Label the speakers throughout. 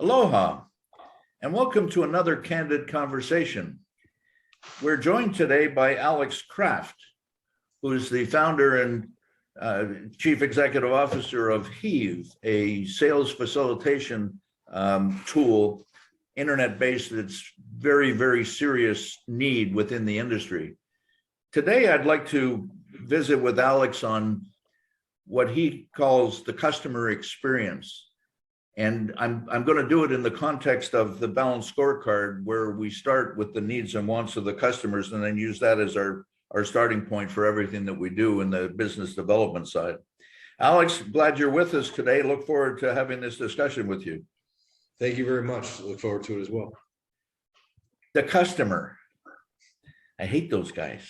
Speaker 1: Aloha, and welcome to another Candid Conversation. We're joined today by Alex Kraft, who's the founder and chief executive officer of Heave, a sales facilitation tool, internet-based, that's very, very serious need within the industry. Today, I'd like to visit with Alex on what he calls the customer experience. And I'm going to do it in the context of the balanced scorecard, where we start with the needs and wants of the customers and then use that as our starting point for everything that we do in the business development side. Alex, glad you're with us today. Look forward to having this discussion with you.
Speaker 2: Thank you very much. Look forward to it as well.
Speaker 1: The customer. I hate those guys.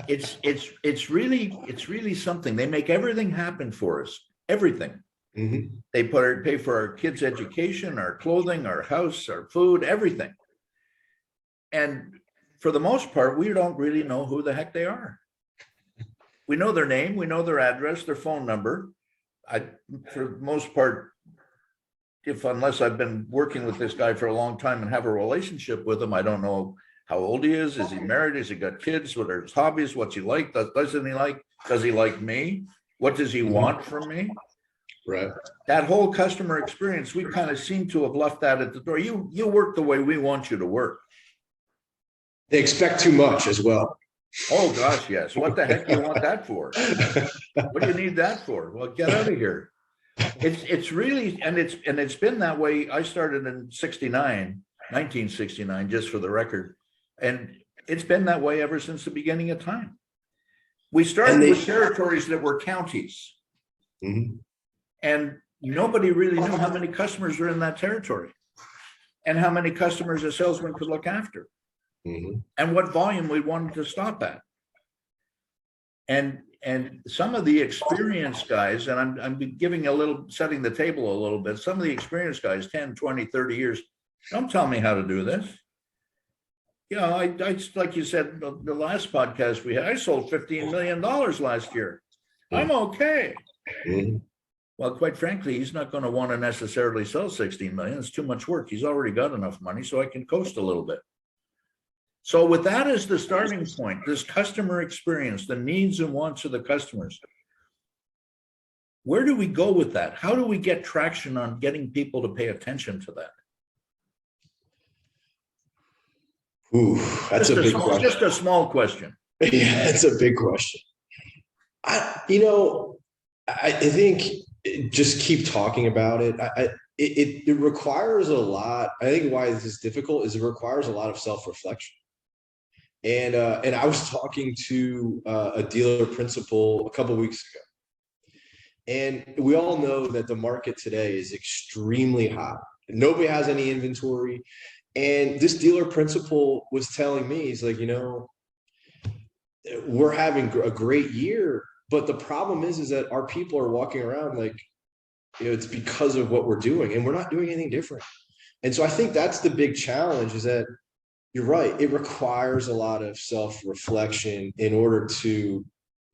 Speaker 1: It's really something. They make everything happen for us. Everything.
Speaker 2: Mm-hmm.
Speaker 1: They pay for our kids' education, our clothing, our house, our food, everything. And for the most part, we don't really know who the heck they are. We know their name, we know their address, their phone number. For the most part, unless I've been working with this guy for a long time and have a relationship with him, I don't know how old he is he married, has he got kids, what are his hobbies, what's he like, doesn't he like, does he like me, what does he want from me?
Speaker 2: Right.
Speaker 1: That whole customer experience, we kind of seem to have left that at the door. You work the way we want you to work.
Speaker 2: They expect too much as well.
Speaker 1: Oh gosh, yes. What the heck do you want that for? What do you need that for? Well, get out of here. It's really, and it's been that way. I started in 1969, just for the record. And it's been that way ever since the beginning of time. We started with territories that were counties.
Speaker 2: Mm-hmm.
Speaker 1: And nobody really knew how many customers were in that territory and how many customers a salesman could look after,
Speaker 2: mm-hmm.
Speaker 1: and what volume we wanted to stop at. And some of the experienced guys, and I'm setting the table a little bit, some of the experienced guys, 10, 20, 30 years, don't tell me how to do this. You know, I like you said, the last podcast we had, I sold $15 million last year. I'm okay.
Speaker 2: Mm-hmm.
Speaker 1: Well, quite frankly, he's not going to want to necessarily sell 16 million. It's too much work. He's already got enough money, so I can coast a little bit. So with that as the starting point, this customer experience, the needs and wants of the customers, where do we go with that? How do we get traction on getting people to pay attention to that?
Speaker 2: Ooh, that's a big question.
Speaker 1: Just a small question.
Speaker 2: Yeah, that's a big question. I think just keep talking about it. It requires a lot. I think why this is difficult is it requires a lot of self-reflection. And I was talking to a dealer principal a couple of weeks ago, and we all know that the market today is extremely hot. Nobody has any inventory, and this dealer principal was telling me, he's like, we're having a great year. But the problem is that our people are walking around like, it's because of what we're doing, and we're not doing anything different. And so I think that's the big challenge, is that you're right. It requires a lot of self-reflection in order to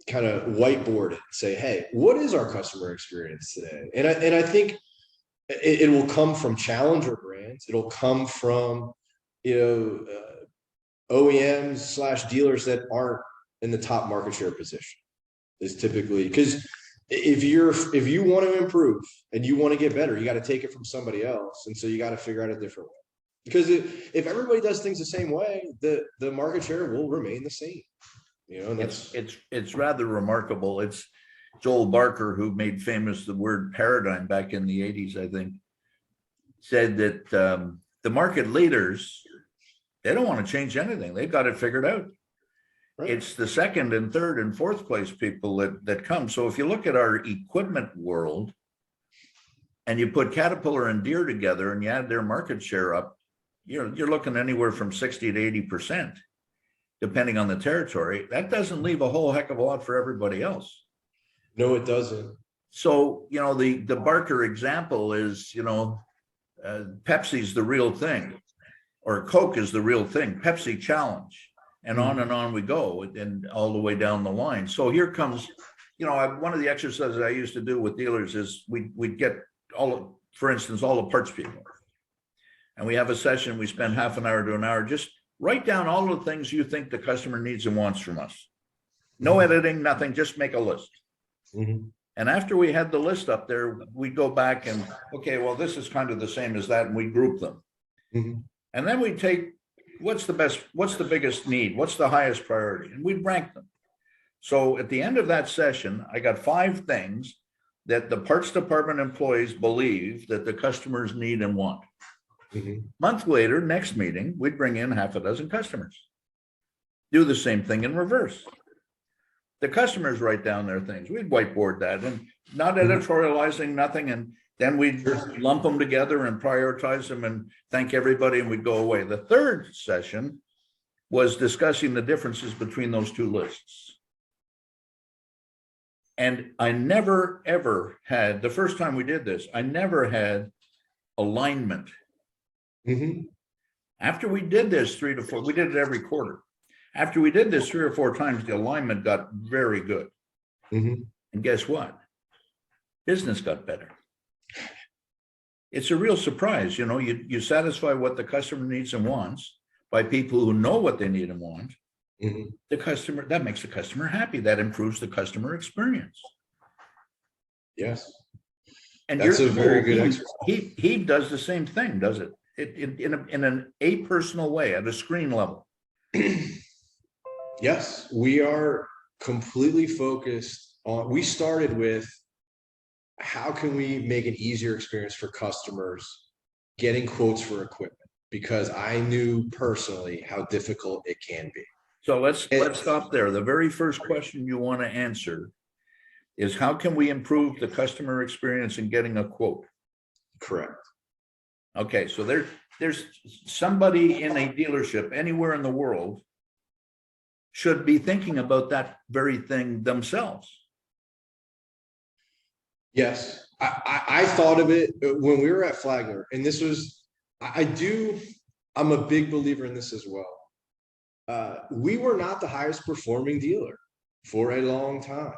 Speaker 2: kind of whiteboard it and say, hey, what is our customer experience today? And I think it will come from challenger brands. It'll come from, OEMs / dealers that aren't in the top market share position. Is typically, because if you want to improve and you want to get better, you got to take it from somebody else, and so you got to figure out a different way. Because if everybody does things the same way, the market share will remain the same. And
Speaker 1: it's rather remarkable. It's Joel Barker, who made famous the word paradigm back in the 80s, I think, said that the market leaders, they don't want to change anything. They've got it figured out. Right. It's the second and third and fourth place people that come. So if you look at our equipment world and you put Caterpillar and Deere together and you add their market share up, you're looking anywhere from 60 to 80%, depending on the territory. That doesn't leave a whole heck of a lot for everybody else.
Speaker 2: No, it doesn't.
Speaker 1: So, the Barker example is, Pepsi's the real thing, or Coke is the real thing, Pepsi challenge. And on we go, and all the way down the line. So here comes, one of the exercises I used to do with dealers is we'd get for instance, all the parts people. And we have a session, we spend half an hour to an hour, just write down all the things you think the customer needs and wants from us. No editing, nothing, just make a list.
Speaker 2: Mhm.
Speaker 1: And after we had the list up there, we go back and, okay, well, this is kind of the same as that, and we group them.
Speaker 2: Mhm.
Speaker 1: And then we take, what's the biggest need? What's the highest priority? And we rank them. So at the end of that session, I got 5 things that the parts department employees believe that the customers need and want.
Speaker 2: Mhm.
Speaker 1: Month later, next meeting, we'd bring in half a dozen customers. Do the same thing in reverse. The customers write down their things. We'd whiteboard that and not editorializing, nothing. And then we'd lump them together and prioritize them and thank everybody, and we'd go away. The third session was discussing the differences between those 2 lists. And I never, ever had, the first time we did this, I never had alignment.
Speaker 2: Mhm.
Speaker 1: After we did this 3 to 4, we did it every quarter. After we did this 3 or 4 times, the alignment got very good.
Speaker 2: Mhm.
Speaker 1: And guess what? Business got better. It's a real surprise. You know, you satisfy what the customer needs and wants by people who know what they need and want.
Speaker 2: Mhm.
Speaker 1: The customer, that makes the customer happy. That improves the customer experience.
Speaker 2: Yes.
Speaker 1: And
Speaker 2: That's
Speaker 1: you're
Speaker 2: a very
Speaker 1: told
Speaker 2: good exercise.
Speaker 1: he does the same thing, does it? In an apersonal way at a screen level.
Speaker 2: Yes, we are completely focused on, we started with how can we make an easier experience for customers getting quotes for equipment, because I knew personally how difficult it can be.
Speaker 1: So let's stop there. The very first question you want to answer is, how can we improve the customer experience in getting a quote?
Speaker 2: Correct.
Speaker 1: Okay, so there's somebody in a dealership anywhere in the world should be thinking about that very thing themselves.
Speaker 2: Yes, I thought of it when we were at Flagler, and this was, I'm a big believer in this as well. We were not the highest performing dealer for a long time,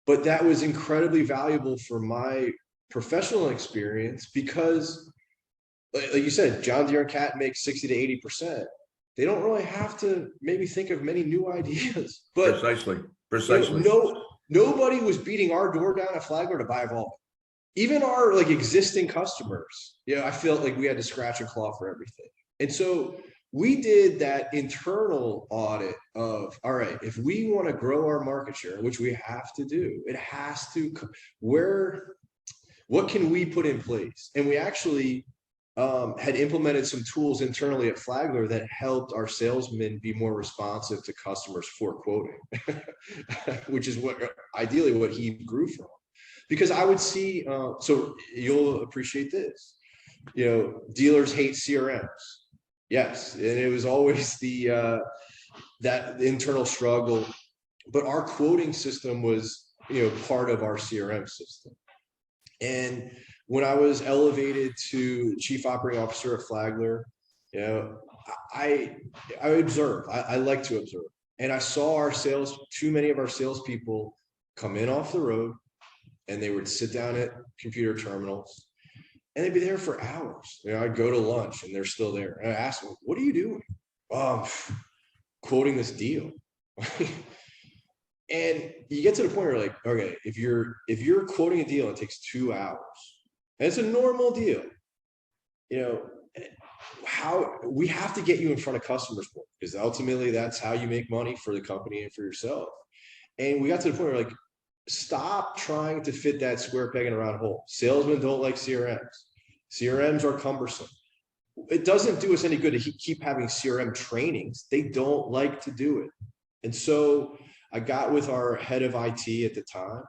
Speaker 2: but that was incredibly valuable for my professional experience, because like you said, John Deere and Cat makes 60 to 80%. They don't really have to maybe think of many new ideas, but
Speaker 1: Precisely.
Speaker 2: Nobody was beating our door down at Flagler to buy a Volvo. Even our like existing customers, I felt like we had to scratch and claw for everything. And so we did that internal audit of, all right, if we want to grow our market share, which we have to do, it has to, what can we put in place? And we actually had implemented some tools internally at Flagler that helped our salesmen be more responsive to customers for quoting, which is ideally what he grew from. Because I would see, so you'll appreciate this, dealers hate CRMs. Yes, and it was always that internal struggle, but our quoting system was, part of our CRM system. And when I was elevated to chief operating officer at Flagler, I observe. I like to observe, and I saw too many of our salespeople come in off the road, and they would sit down at computer terminals, and they'd be there for hours. I'd go to lunch, and they're still there, and I ask them, "What are you doing?" Quoting this deal. And you get to the point where, like, okay, if you're quoting a deal, it takes 2 hours. And it's a normal deal. How we have to get you in front of customers more, because ultimately that's how you make money for the company and for yourself. And we got to the point where, like, stop trying to fit that square peg in a round hole. Salesmen don't like CRMs. CRMs are cumbersome. It doesn't do us any good to keep having CRM trainings. They don't like to do it. And so I got with our head of IT at the time,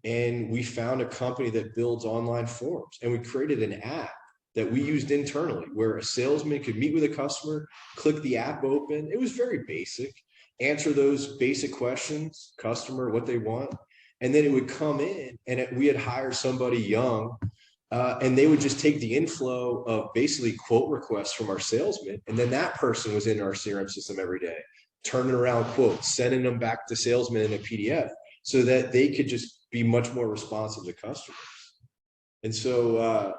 Speaker 2: and we found a company that builds online forms, and we created an app that we used internally where a salesman could meet with a customer, click the app open. It was very basic, answer those basic questions, customer, what they want. And then it would come in, and we had hired somebody young, and they would just take the inflow of basically quote requests from our salesmen. And then that person was in our CRM system every day, turning around quotes, sending them back to salesmen in a PDF so that they could just be much more responsive to customers. And so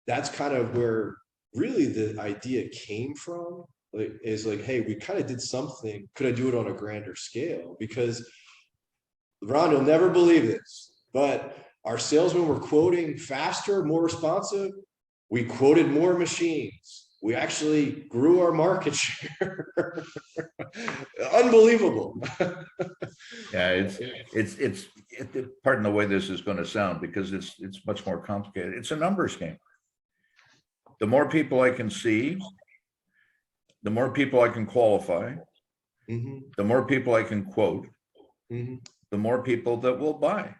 Speaker 2: that's kind of where really the idea came from. Like, is like, hey, we kind of did something. Could I do it on a grander scale? Because Ron, you'll never believe this, but our salesmen were quoting faster, more responsive. We quoted more machines. We actually grew our market share. Unbelievable.
Speaker 1: Yeah, pardon the way this is going to sound, because it's much more complicated. It's a numbers game. The more people I can see, the more people I can qualify, the more people I can quote, the more people that will buy.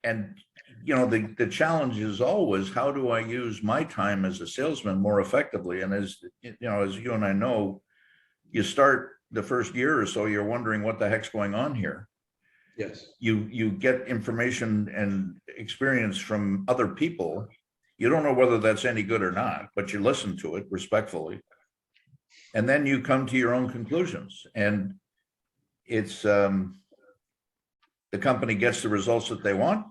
Speaker 1: And the challenge is always, how do I use my time as a salesman more effectively? And as you and I know, you start the first year or so, you're wondering what the heck's going on here.
Speaker 2: Yes.
Speaker 1: You get information and experience from other people. You don't know whether that's any good or not, but you listen to it respectfully. And then you come to your own conclusions. And it's the company gets the results that they want.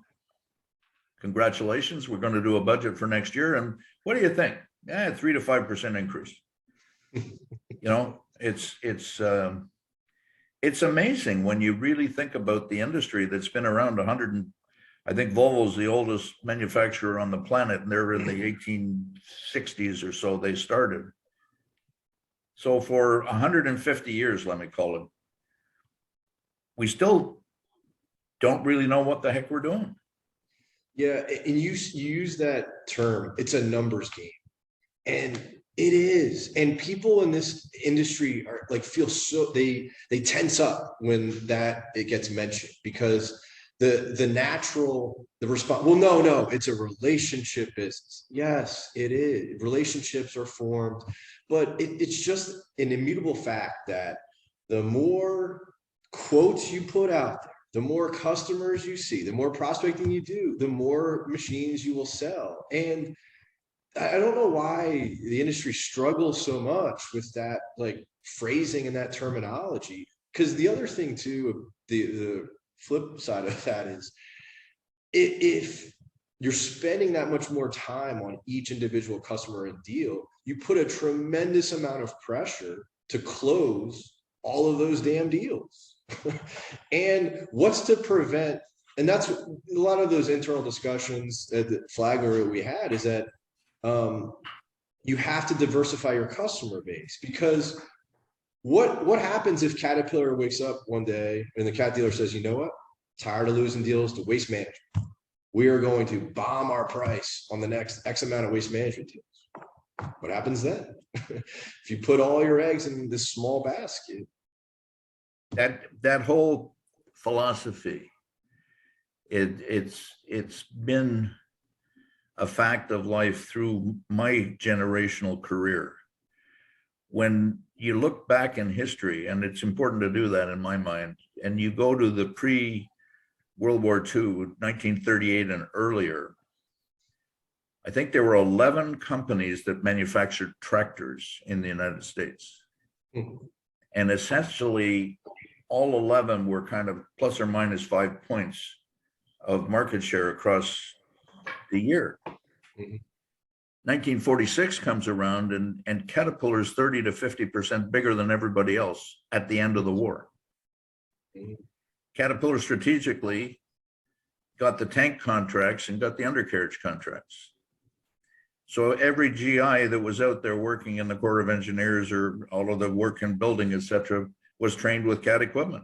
Speaker 1: Congratulations, we're going to do a budget for next year. And what do you think? 3 to 5% increase. It's amazing when you really think about the industry that's been around 100. I think Volvo's the oldest manufacturer on the planet, and they're in the 1860s or so they started. So for 150 years, let me call it, we still don't really know what the heck we're doing.
Speaker 2: Yeah, and you use that term, it's a numbers game. And it is. And people in this industry are like, feel so, they tense up when it gets mentioned, because the response, well, no, it's a relationship business. Yes, it is. Relationships are formed, but it's just an immutable fact that the more quotes you put out there, the more customers you see, the more prospecting you do, the more machines you will sell. And I don't know why the industry struggles so much with that, like, phrasing and that terminology. Because the other thing too, the flip side of that is, if you're spending that much more time on each individual customer and deal, you put a tremendous amount of pressure to close all of those damn deals. And what's to prevent, and that's a lot of those internal discussions at the Flagler we had, is that you have to diversify your customer base. Because what happens if Caterpillar wakes up one day and the cat dealer says, you know what, tired of losing deals to Waste Management, we are going to bomb our price on the next X amount of Waste Management deals? What happens then? If you put all your eggs in this small basket.
Speaker 1: That whole philosophy, it's been a fact of life through my generational career. When you look back in history, and it's important to do that in my mind, and you go to the pre-World War II, 1938 and earlier, I think there were 11 companies that manufactured tractors in the United States. And essentially, all 11 were kind of plus or minus 5 points of market share across the year. 1946 comes around, and Caterpillar's 30 to 50% bigger than everybody else at the end of the war. Caterpillar strategically got the tank contracts and got the undercarriage contracts. So every GI that was out there working in the Corps of Engineers, or all of the work in building, et cetera, was trained with Cat equipment.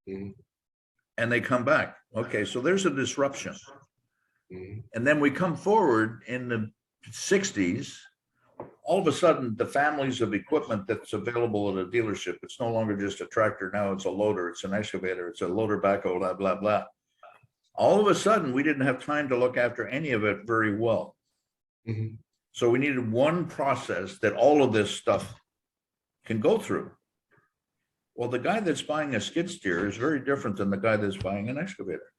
Speaker 1: And they come back. Okay, so there's a disruption. And then we come forward in the 60s, all of a sudden the families of equipment that's available at a dealership, it's no longer just a tractor, now it's a loader, it's an excavator, it's a loader backhoe, blah, blah, blah. All of a sudden, we didn't have time to look after any of it very well. So we needed one process that all of this stuff can go through. Well, the guy that's buying a skid steer is very different than the guy that's buying an excavator.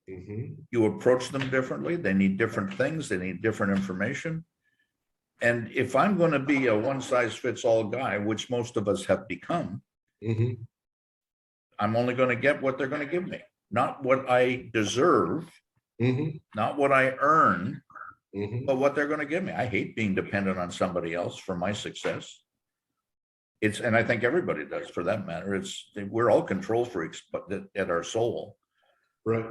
Speaker 1: You approach them differently. They need different things. They need different information. And if I'm going to be a one-size-fits-all guy, which most of us have become, I'm only going to get what they're going to give me, not what I deserve, not what I earn, but what they're going to give me. I hate being dependent on somebody else for my success. And I think everybody does for that matter. We're all control freaks, but at our soul.
Speaker 2: Right.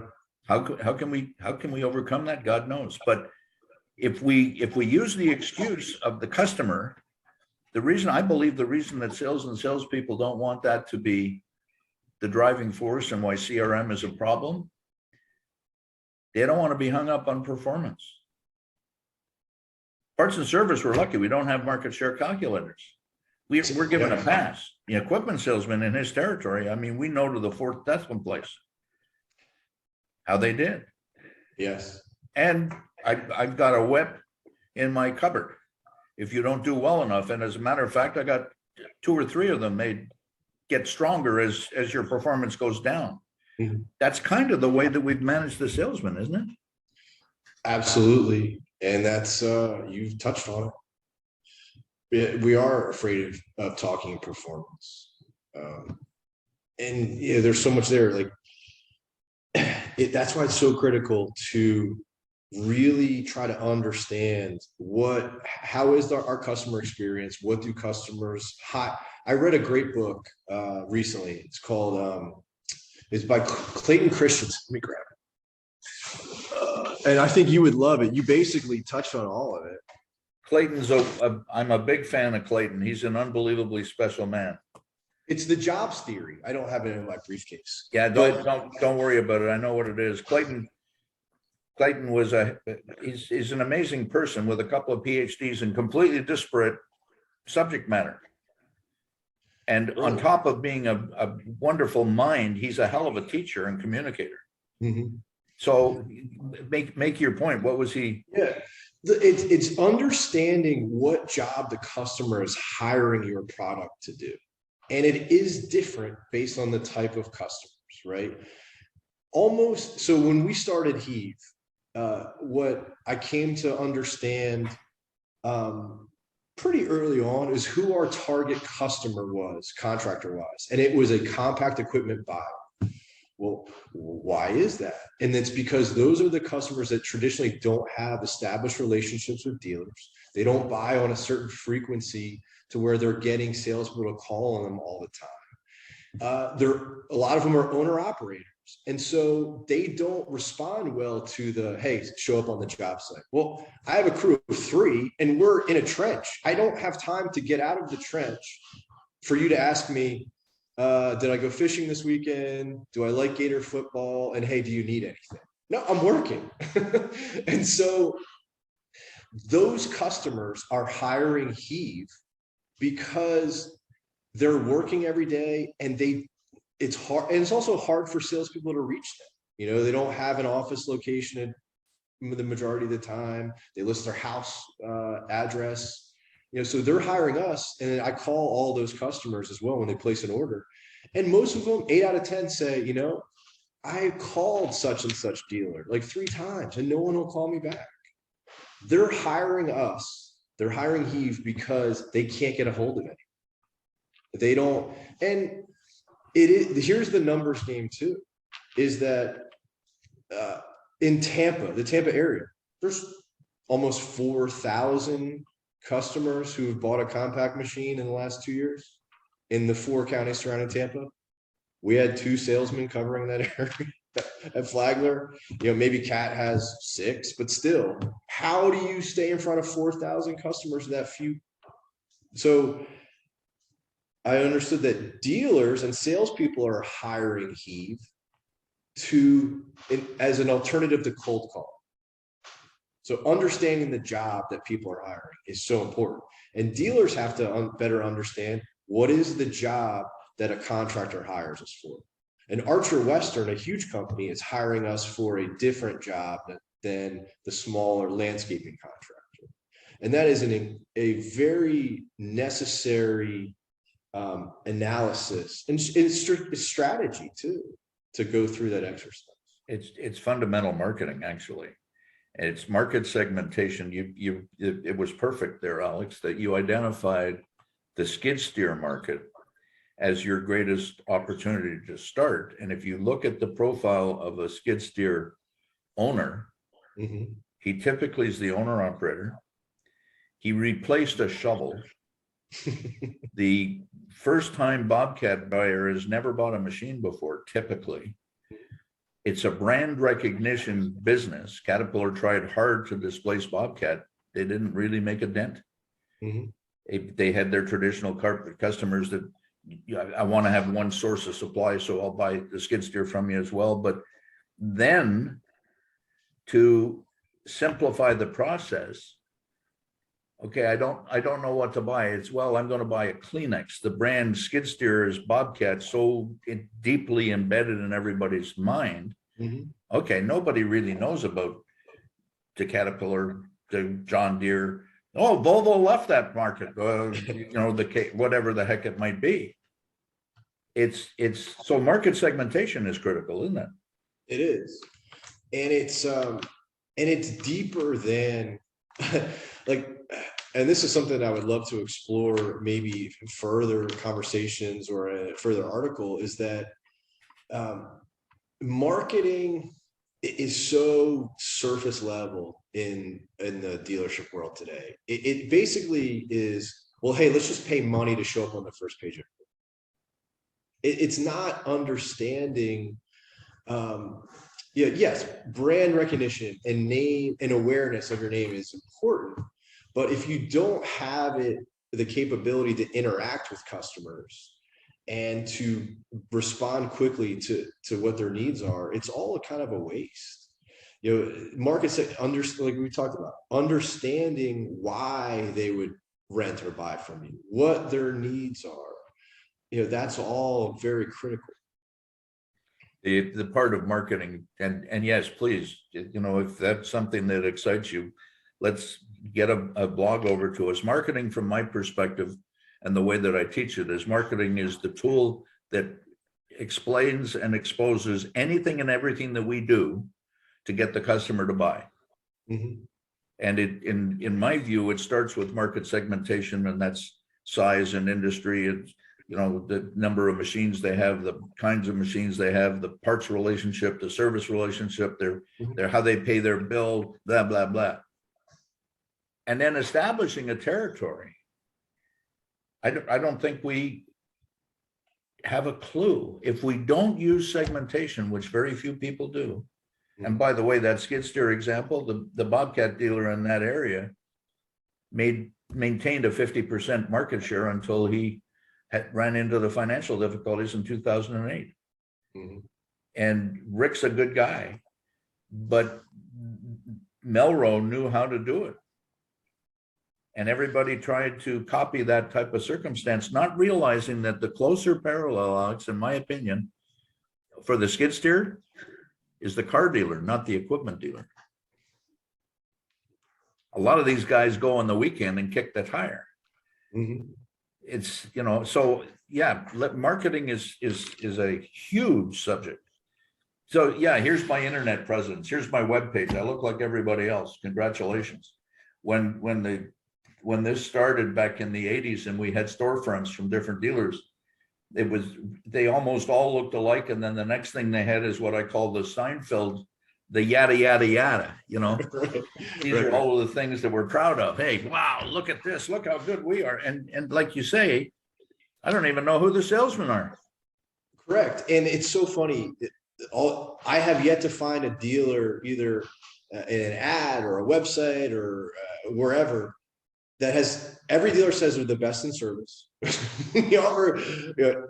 Speaker 1: How can we overcome that? God knows. But if we use the excuse of the customer, the reason that sales and salespeople don't want that to be the driving force and why CRM is a problem, they don't want to be hung up on performance. Parts and service, we're lucky. We don't have market share calculators. We're given a pass. The equipment salesman in his territory, I mean, we know to the fourth decimal place how they did.
Speaker 2: Yes.
Speaker 1: And I've got a whip in my cupboard if you don't do well enough. And as a matter of fact, I got 2 or 3 of them. They get stronger as your performance goes down.
Speaker 2: Mhm.
Speaker 1: That's kind of the way that we've managed the salesman, isn't it?
Speaker 2: Absolutely. And that's, you've touched on it. We are afraid of talking performance. And yeah, there's so much there. Like, that's why it's so critical to really try to understand how is our customer experience? What do customers I read a great book recently. It's called it's by Clayton Christensen. Let me grab it. And I think you would love it. You basically touched on all of it.
Speaker 1: Clayton's I'm a big fan of Clayton. He's an unbelievably special man.
Speaker 2: It's the jobs theory. I don't have it in my briefcase.
Speaker 1: Yeah, don't worry about it. I know what it is. Clayton was he's an amazing person with a couple of PhDs in completely disparate subject matter. And on top of being a wonderful mind, he's a hell of a teacher and communicator.
Speaker 2: Mm-hmm.
Speaker 1: So make your point. What was he?
Speaker 2: Yeah, it's understanding what job the customer is hiring your product to do. And it is different based on the type of customers, right? Almost, so when we started Heave, what I came to understand pretty early on is who our target customer was, contractor-wise. And it was a compact equipment buyer. Well, why is that? And it's because those are the customers that traditionally don't have established relationships with dealers. They don't buy on a certain frequency to where they're getting salespeople to call on them all the time. A lot of them are owner operators. And so they don't respond well to hey, show up on the job site. Well, I have a crew of 3 and we're in a trench. I don't have time to get out of the trench for you to ask me, did I go fishing this weekend? Do I like Gator football? And hey, do you need anything? No, I'm working. And so those customers are hiring Heave because they're working every day and it's hard. And it's also hard for salespeople to reach them. You know, they don't have an office location the majority of the time. They list their house address. You know, so they're hiring us, and I call all those customers as well when they place an order. And most of them, 8 out of 10 say, you know, I called such and such dealer like 3 times and no one will call me back. They're hiring us. They're hiring Heave because they can't get a hold of it. They don't. And here's the numbers game too, is that in Tampa, the Tampa area, there's almost 4,000 customers who have bought a compact machine in the last 2 years in the 4 counties surrounding Tampa. We had 2 salesmen covering that area at Flagler. You know, maybe Cat has 6, but still, how do you stay in front of 4,000 customers that few? So I understood that dealers and salespeople are hiring Heave as an alternative to cold call. So understanding the job that people are hiring is so important. And dealers have to better understand what is the job that a contractor hires us for. And Archer Western, a huge company, is hiring us for a different job than the smaller landscaping contractor. And that is a very necessary analysis and strategy too, to go through that exercise.
Speaker 1: It's fundamental marketing, actually. It's market segmentation. It was perfect there, Alex, that you identified the skid steer market as your greatest opportunity to start. And if you look at the profile of a skid steer owner, He typically is the owner operator. He replaced a shovel. The first time Bobcat buyer has never bought a machine before, typically. It's a brand recognition business. Caterpillar tried hard to displace Bobcat. They didn't really make a dent.
Speaker 2: Mhm.
Speaker 1: They had their traditional customers that, I want to have one source of supply, so I'll buy the skid steer from you as well. But then to simplify the process, okay, I don't know what to buy. It's, well, I'm going to buy a Kleenex. The brand skid steer is Bobcat, so deeply embedded in everybody's mind.
Speaker 2: Mhm.
Speaker 1: Okay, nobody really knows about the Caterpillar, the John Deere. Oh, Volvo left that market. The whatever the heck it might be. It's so market segmentation is critical, isn't it?
Speaker 2: It is, and it's deeper than like, and this is something I would love to explore, maybe further conversations or a further article, is that marketing is so surface level in the dealership world today. It basically is, well, hey, let's just pay money to show up on the first page of it's not understanding. Yes, brand recognition and name and awareness of your name is important, but if you don't have the capability to interact with customers and to respond quickly to what their needs are, it's all kind of a waste. Markets that like we talked about, understanding why they would rent or buy from you, what their needs are, that's all very critical.
Speaker 1: The part of marketing, and yes, please, if that's something that excites you, let's get a blog over to us. Marketing, from my perspective, and the way that I teach it, is marketing is the tool that explains and exposes anything and everything that we do to get the customer to buy.
Speaker 2: Mm-hmm.
Speaker 1: And in my view, it starts with market segmentation, and that's size and industry. It's, the number of machines they have, the kinds of machines they have, the parts relationship, the service relationship, their how they pay their bill, blah, blah, blah. And then establishing a territory. I don't think we have a clue. If we don't use segmentation, which very few people do, and by the way, that skid steer example, the Bobcat dealer in that area maintained a 50% market share until he ran into the financial difficulties in 2008.
Speaker 2: Mm-hmm.
Speaker 1: And Rick's a good guy, but Melrose knew how to do it. And everybody tried to copy that type of circumstance, not realizing that the closer parallel, Alex, in my opinion, for the skid steer is the car dealer, not the equipment dealer. A lot of these guys go on the weekend and kick the tire.
Speaker 2: Mm-hmm.
Speaker 1: It's, so yeah, marketing is a huge subject. So yeah, here's my internet presence. Here's my webpage. I look like everybody else. Congratulations. When this started back in the 80s and we had storefronts from different dealers, they almost all looked alike. And then the next thing they had is what I call the Seinfeld, the yada, yada, yada, These are all of the things that we're proud of. Hey, wow, look at this. Look how good we are. And like you say, I don't even know who the salesmen are.
Speaker 2: Correct. And it's so funny. I have yet to find a dealer, either in an ad or a website or wherever, that has, every dealer says they're the best in service. We offer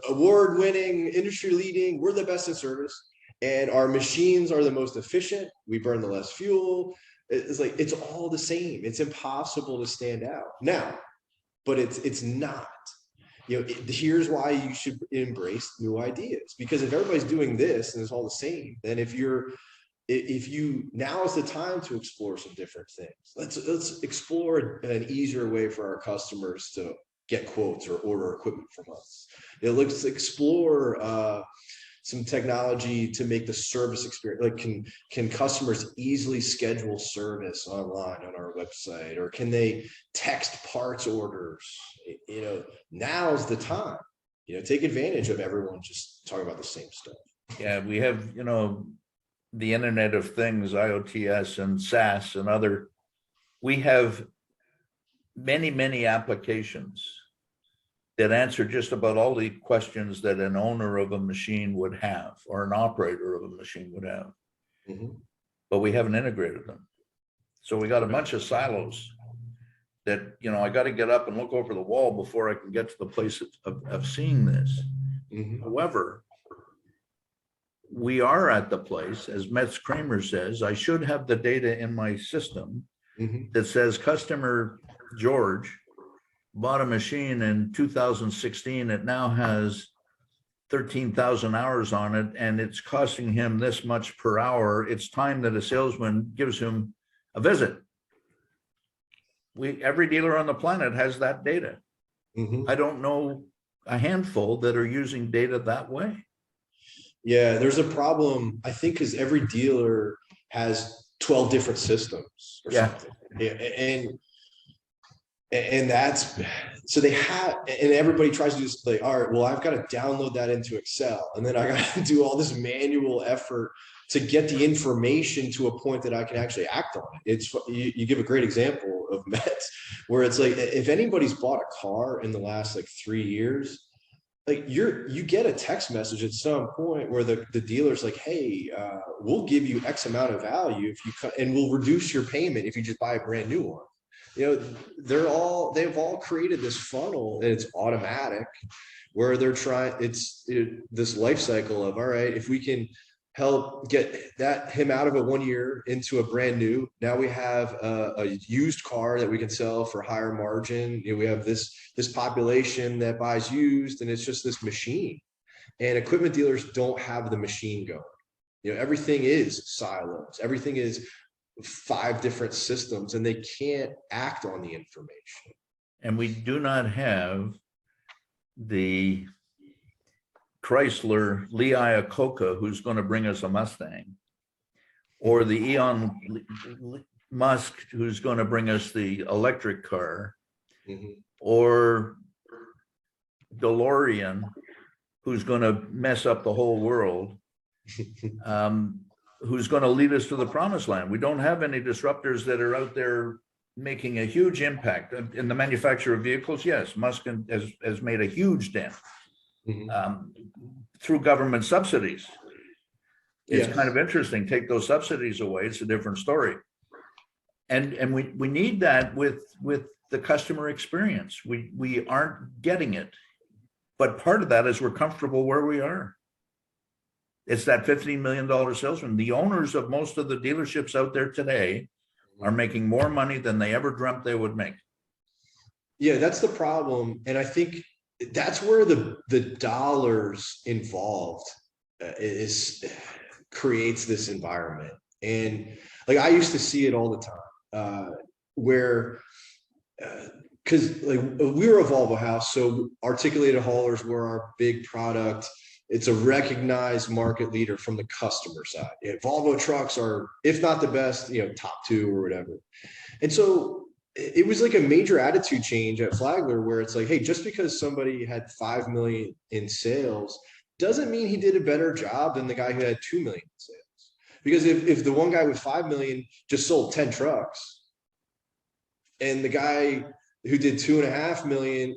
Speaker 2: award-winning, industry-leading, we're the best in service. And our machines are the most efficient. We burn the less fuel. It's like, it's all the same. It's impossible to stand out now, but it's not. Here's why you should embrace new ideas, because if everybody's doing this and it's all the same, then if you now is the time to explore some different things. Let's explore an easier way for our customers to get quotes or order equipment from us. Let's explore some technology to make the service experience. Like, can customers easily schedule service online on our website, or can they text parts orders? Now's the time. Take advantage of everyone just talking about the same stuff.
Speaker 1: Yeah, we have, the Internet of Things, IoTs and SaaS and other, we have many, many applications that answer just about all the questions that an owner of a machine would have, or an operator of a machine would have.
Speaker 2: Mhm.
Speaker 1: But we haven't integrated them. So we got a bunch of silos that, I got to get up and look over the wall before I can get to the place of seeing this.
Speaker 2: Mhm.
Speaker 1: However, we are at the place, as Metz Kramer says, I should have the data in my system
Speaker 2: Mhm.
Speaker 1: that says customer George bought a machine in 2016. It now has 13,000 hours on it, and it's costing him this much per hour. It's time that a salesman gives him a visit. Every dealer on the planet has that data.
Speaker 2: Mhm.
Speaker 1: I don't know a handful that are using data that way.
Speaker 2: Yeah, there's a problem, I think, because every dealer has 12 different systems or
Speaker 1: Yeah.
Speaker 2: something. Yeah, and that's so they have, and everybody tries to do this, like, all right, well, I've got to download that into Excel, and then I got to do all this manual effort to get the information to a point that I can actually act on it. It's you give a great example of Mets, where it's like, if anybody's bought a car in the last like 3 years, like you get a text message at some point where the dealer's like, hey, we'll give you X amount of value if you and we'll reduce your payment if you just buy a brand new one. They've all created this funnel, and it's automatic, where they're trying, this life cycle of, all right, if we can help get him out of a 1 year into a brand new, now we have a used car that we can sell for higher margin. We have this population that buys used, and it's just this machine, and equipment dealers don't have the machine going. Everything is silos, everything is 5 different systems, and they can't act on the information.
Speaker 1: And we do not have the Chrysler Lee Iacocca who's going to bring us a Mustang, or the Elon Musk who's going to bring us the electric car, or DeLorean who's going to mess up the whole world, who's going to lead us to the promised land. We don't have any disruptors that are out there making a huge impact in the manufacture of vehicles. Yes, Musk has made a huge dent through government subsidies. It's kind of interesting. Take those subsidies away, it's a different story. And we need that with the customer experience. We aren't getting it. But part of that is we're comfortable where we are. It's that $15 million salesman. The owners of most of the dealerships out there today are making more money than they ever dreamt they would make.
Speaker 2: Yeah, that's the problem. And I think that's where the dollars involved creates this environment. And like, I used to see it all the time, where because like, we were a Volvo house, so articulated haulers were our big product. It's a recognized market leader from the customer side. Volvo trucks are, if not the best, top 2 or whatever. And so it was like a major attitude change at Flagler, where it's like, hey, just because somebody had 5 million in sales doesn't mean he did a better job than the guy who had 2 million in sales. Because if the one guy with 5 million just sold 10 trucks, and the guy who did 2.5 million,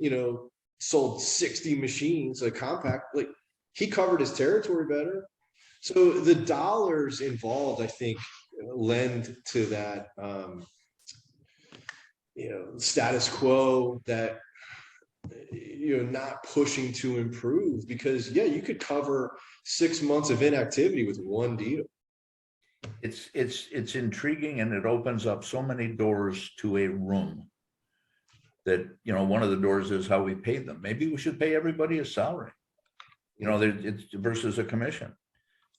Speaker 2: sold 60 machines, like compact, like, he covered his territory better. So the dollars involved, I think, lend to that, status quo, that, not pushing to improve, because you could cover 6 months of inactivity with one deal.
Speaker 1: It's intriguing, and it opens up so many doors to a room that, one of the doors is how we pay them. Maybe we should pay everybody a salary, it's versus a commission.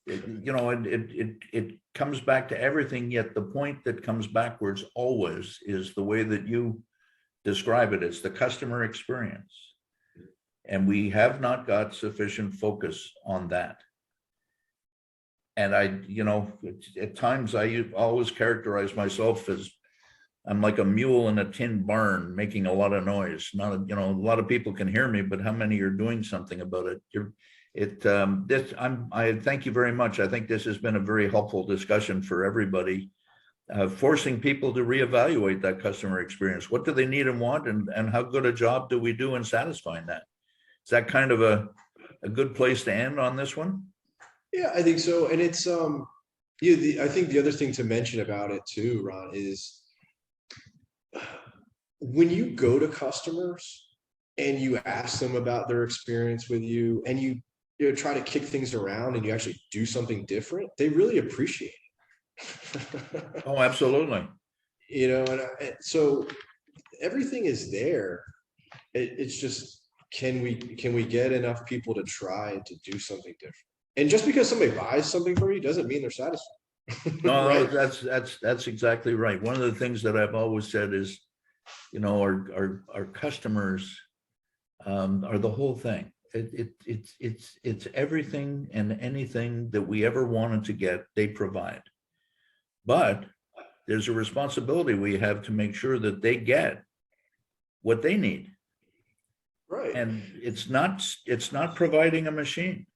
Speaker 1: It comes back to everything, yet the point that comes backwards always is the way that you describe it. It's the customer experience. And we have not got sufficient focus on that. And at times I always characterize myself as, I'm like a mule in a tin barn making a lot of noise. A lot of people can hear me, but how many are doing something about it? I thank you very much. I think this has been a very helpful discussion for everybody, forcing people to reevaluate that customer experience. What do they need and want, and how good a job do we do in satisfying that? Is that kind of a good place to end on this one?
Speaker 2: Yeah, I think so. And it's yeah, I think the other thing to mention about it too, Ron, is when you go to customers and you ask them about their experience with you, and you know, try to kick things around and you actually do something different, they really appreciate it.
Speaker 1: Oh, absolutely.
Speaker 2: You know, so everything is there. It's just, can we get enough people to try to do something different? And just because somebody buys something from you doesn't mean they're satisfied.
Speaker 1: No,
Speaker 2: Right?
Speaker 1: that's exactly right. One of the things that I've always said is, our customers are the whole thing. It's everything and anything that we ever wanted to get, they provide. But there's a responsibility we have to make sure that they get what they need.
Speaker 2: Right.
Speaker 1: And it's not providing a machine.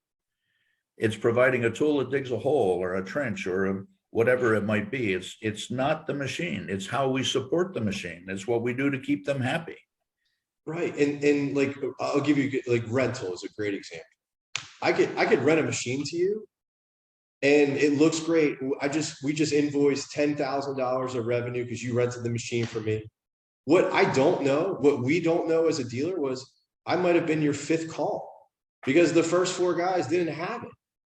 Speaker 1: It's providing a tool that digs a hole or a trench or whatever it might be. It's not the machine. It's how we support the machine. It's what we do to keep them happy.
Speaker 2: Right. And like, I'll give you, like, rental is a great example. I could rent a machine to you and it looks great. We just invoiced $10,000 of revenue because you rented the machine for me. What we don't know as a dealer was I might have been your fifth call because the first four guys didn't have it.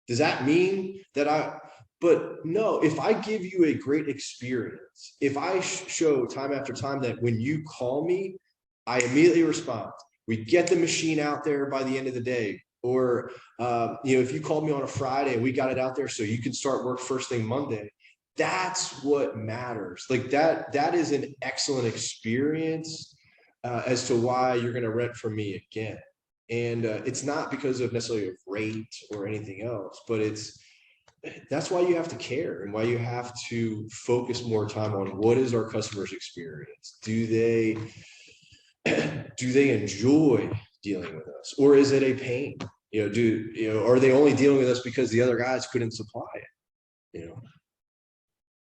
Speaker 2: Does that mean that but no, if I give you a great experience, if I show time after time that when you call me, I immediately respond. We get the machine out there by the end of the day. Or, if you called me on a Friday and we got it out there so you can start work first thing Monday, that's what matters. Like that is an excellent experience as to why you're going to rent from me again. And it's not because of necessarily a rate or anything else, but that's why you have to care and why you have to focus more time on what is our customer's experience. Do they enjoy dealing with us, or is it a pain? Are they only dealing with us because the other guys couldn't supply it?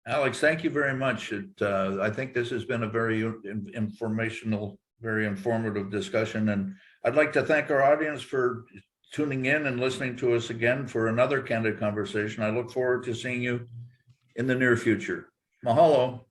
Speaker 1: Alex, thank you very much. I think this has been a very informational, very informative discussion, and I'd like to thank our audience for tuning in and listening to us again for another Candid Conversation. I look forward to seeing you in the near future. Mahalo.